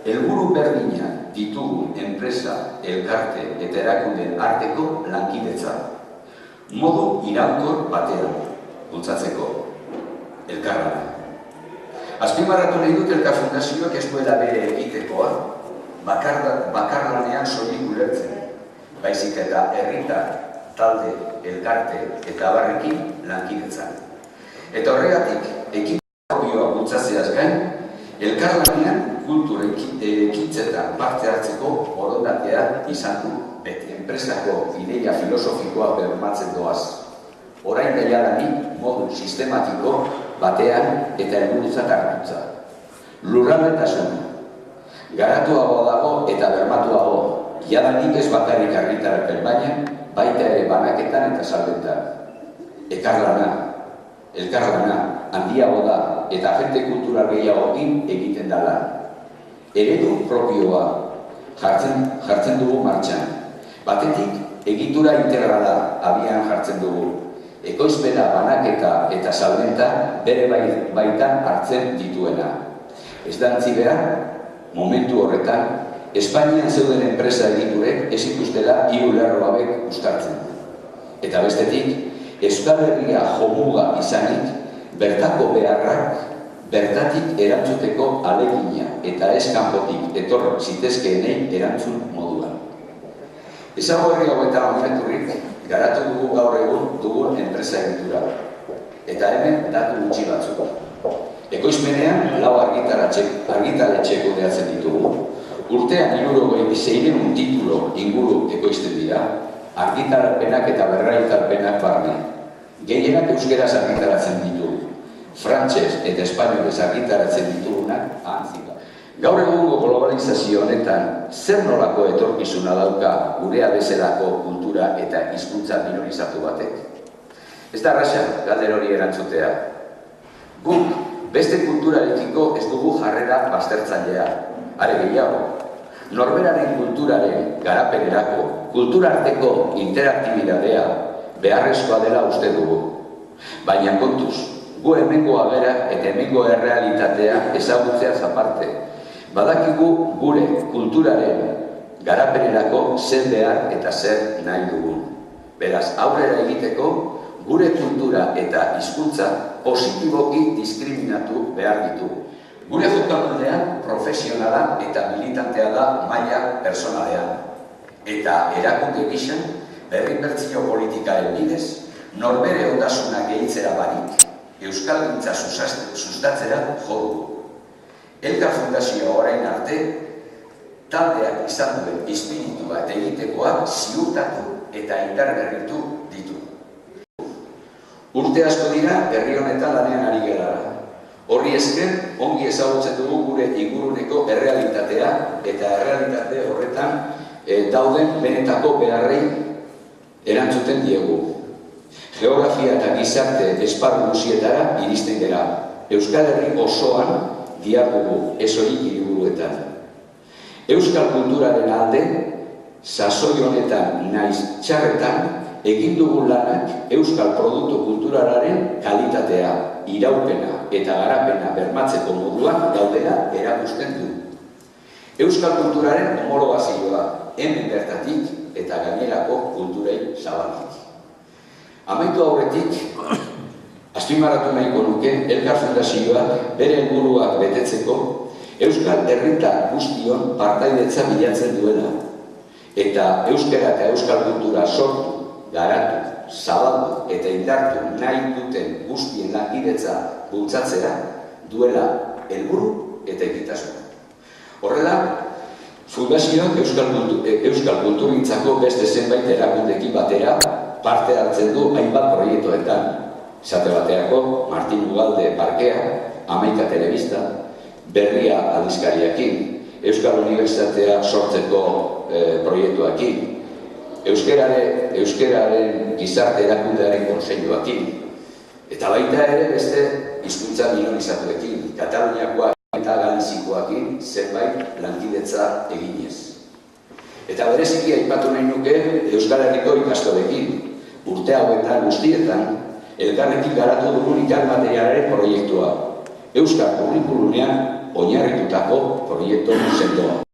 helburu berdina ditugun enpresa, elkarte eta erakundeen arteko lankidetza. Modu iraunkor batean bultzatzeko elkarlana. Azpimarratu nahi dut Elkar Fundazioak ez duela bere egitekoa bakarlanean soilik ulertzen, baizik eta herritar, talde, elkarte eta abarrekin lankidetzan. Eta horregatik, ekipazioa bultzatzeaz gain, elkarlanean kultur ekintzetan parte hartzeko borondatea izan du beti. Enpresako ideia filosofikoa bermatzen doaz. Orain jadanik modu sistematiko batean eta helburutzat hartutza. Lurraldetasuna. Garatuago dago eta bermatuago. Jadanik ez bakarrik herritarren baina, baita ere banaketan eta salbentan. Elkarlana, handiago da eta agente kultural gehiagokin egiten da lan. Eredu propioa jartzen dugu martxan. Batetik, egitura integrala abian jartzen dugu. Ekoizpena, banaketa eta salbenta bere baitan hartzen dituena. Ez da antzi behar, momentu horretan, Espainian zeuden enpresa egiturek ez ikustela hiru lerro hauek uztartzen. Eta bestetik, Euskal Herria jomuga izanik, bertako beharrak bertatik erantzuteko alegina eta ez kanpotik etor zitezkeenei erantzun moduan. Ezaugarri hauetan oinarriturik garatu dugu gaur egun dugun enpresa egitura. Eta hemen datu gutxi batzuk. Ekoizpenean 4 argitaletxe kudeatzen ditugu. Urtean 600 titulo inguru ekoizten dira, argitarpenak eta berraitarpenak barne. Gehienak euskeraz argitaratzen ditugu. Frantses eta espainolez argitaratzen ditugunak ahantzika. Gaur egungo globalizazio honetan zer nolako etorkizuna dauka gurea bezalako kultura eta hizkuntza minorizatu batek? Ez da erraza galder hori erantzutea. Guk beste kulturarekiko ez dugu jarrera baztertzailea. Are gehiago, norberaren kulturaren garapenerako, kulturarteko interaktibitatea beharrezkoa dela uste dugu. Baina kontuz, gu hemengoa gara eta hemengo errealitatea ezagutzeaz aparte. Badakigu gure kulturaren garapenerako zer behar eta zer nahi dugun. Beraz, aurrera egiteko, gure kultura eta hizkuntza positiboki diskriminatu behar ditugu. Gure jokamundean profesionala eta militantea da maila personalean. Eta erakunde gisa, berrinbertsio politikaren bidez, norbere ondasuna gehitzera barik, euskalgintza sustatzera jo dugu. Elkar Fundazioa orain arte, taldeak izan duen espiritua eta egitekoak ziurtatu eta indarberritu ditu. Urte asko dira, herri honetan lanean ari gara. Horri esker, ongi ezagutzen dugu gure inguruneko errealitatea eta errealitate horretan dauden benetako beharrei erantzuten diegu. Geografia eta gizarte esparru guzietara iristen gara. Euskal Herri osoan dihardugu, ez hori hiriburuetan. Euskal kulturaren alde, sasoi honetan naiz txarretan, egin dugun lanak euskal produktu kulturalaren kalitatea, iraupena eta garapena bermatzeko moduan gaudela erakusten du. Euskal kulturaren homologazioa hemen bertatik eta gainerako kulturei zabalik. Amaitu aurretik, azpimarratu nahiko nuke Elkar Fundazioak bere helburuak betetzeko euskal herritar guztion partaidetza bilatzen duela eta euskara eta euskal kultura sortu, garatu, zabaldu eta indartu nahi duten guztien lankidetza bultzatzera duela helburu eta egitasmoa. Horrela, Fundazioak euskal kulturgintzako beste zenbait erakundeekin batera parte hartzen du hainbat proiektuetan. Esate baterako, Martin Ugalde Parkea, Hamaika Telebista, Berria aldizkariakin, Euskal Unibertsitatea sortzeko proiektuakin, Euskararen gizarte erakundearen kontseiluakin, eta baita ere beste hizkuntza minorizatuekin, Kataluniakoak eta Galizikoakin zenbait lankidetza eginez. Eta bereziki aipatu nahi nuke Euskal Herriko ikastolekin, urte hauetan guztietan, elkarrekin garatu dugun ikasmaterialaren proiektua. Euskal Kurrikulumean oinarritutako proiektu sendoa.